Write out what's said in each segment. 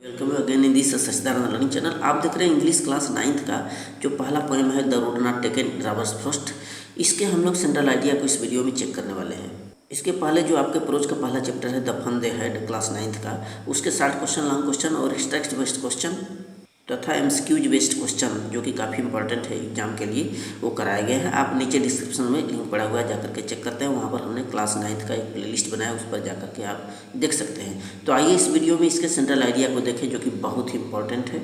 Welcome again in this Sachchidanand learning channel. आप देख रहे हैं इंग्लिश क्लास 9th का जो पहला पोएम है the road not taken Robert Frost. इसके हम लोग सेंट्रल आइडिया को इस वीडियो में चेक करने वाले हैं। इसके पहले जो आपके प्रोज का पहला चैप्टर है the fun they had class 9th का, उसके 60 क्वेश्चन लॉन्ग क्वेश्चन और टेक्स्ट बेस्ड क्वेश्चन तथा एमसीक्यूज बेस्ड क्वेश्चन जो कि काफ़ी इंपॉर्टेंट है एग्जाम के लिए, वो कराए गए हैं। आप नीचे डिस्क्रिप्शन में लिंक पड़ा हुआ है, जाकर के चेक करते हैं। वहाँ पर हमने क्लास 9th का एक प्लेलिस्ट बनाया, उस पर जाकर के आप देख सकते हैं। तो आइए इस वीडियो में इसके सेंट्रल आइडिया को देखें जो कि बहुत ही इंपॉर्टेंट है।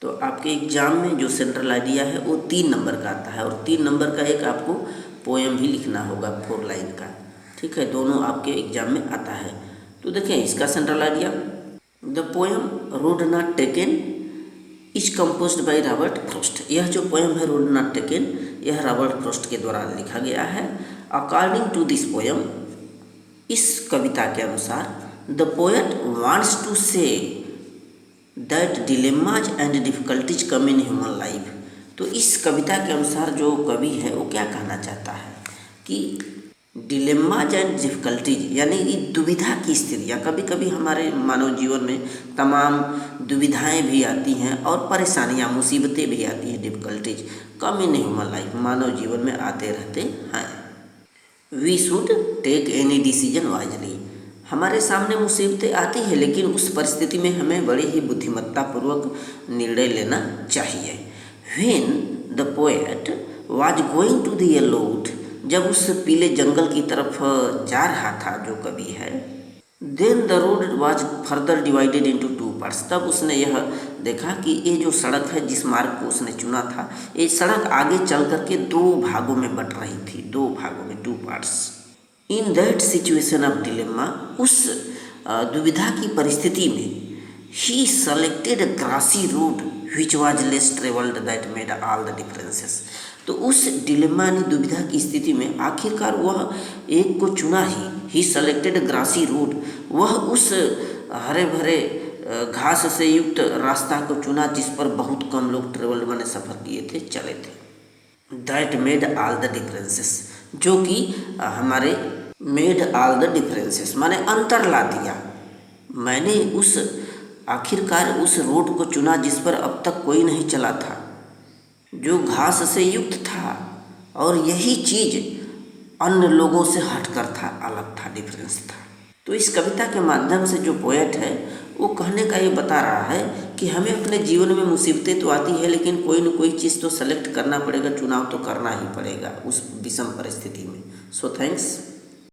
तो आपके एग्जाम में जो सेंट्रल आइडिया है वो 3 नंबर का आता है और 3 नंबर का एक आपको पोएम भी लिखना होगा 4 लाइन का। ठीक है, दोनों आपके एग्जाम में आता है। तो देखें इसका central idea, the poem road not taken is composed by Robert Frost. यह जो पोएम है रोड नॉट टेकन, यह रॉबर्ट फ्रॉस्ट के द्वारा लिखा गया है। अकॉर्डिंग टू दिस पोएम, इस कविता के अनुसार the poet wants to say that dilemmas and difficulties come in human life. तो इस कविता के अनुसार जो कवि है वो क्या कहना चाहता है कि डिलेमाज एंड डिफिकल्टीज यानी कि दुविधा की स्थितियाँ, कभी कभी हमारे मानव जीवन में तमाम दुविधाएं भी आती हैं और परेशानियां, मुसीबतें भी आती हैं। Difficulties come in human life, मानव जीवन में आते रहते हैं। We should take any decision wisely. हमारे सामने मुसीबतें आती हैं, लेकिन उस परिस्थिति में हमें बड़ी ही बुद्धिमत्तापूर्वक निर्णय लेना चाहिए। When the poet was going to the yellow wood, जब उस पीले जंगल की तरफ जा रहा था जो कवि है, then the road was further divided into 2 parts. तब उसने यह देखा कि ये जो सड़क है, जिस मार्ग को उसने चुना था, ये सड़क आगे चल करके 2 भागों में बट रही थी, 2 भागों में, 2 parts. In that situation of dilemma, उस दुविधा की परिस्थिति में, he selected a grassy road which was less travelled that made all the differences. तो उस डिलेमा यानी दुविधा की स्थिति में आखिरकार वह एक को चुना ही सेलेक्टेड ग्रासी रोड, वह उस हरे भरे घास से युक्त रास्ता को चुना जिस पर बहुत कम लोग ट्रेवल माने सफ़र किए थे, चले थे। That made all the differences, जो कि हमारे मेड ऑल द डिफरेंसेस माने अंतर ला दिया। मैंने उस आखिरकार उस रोड को चुना जिस पर अब तक कोई नहीं चला था, जो घास से युक्त था, और यही चीज़ अन्य लोगों से हटकर था, अलग था, डिफरेंस था। तो इस कविता के माध्यम से जो पोएट है वो कहने का ये बता रहा है कि हमें अपने जीवन में मुसीबतें तो आती है, लेकिन कोई न कोई चीज़ तो सेलेक्ट करना पड़ेगा, चुनाव तो करना ही पड़ेगा उस विषम परिस्थिति में। So thanks.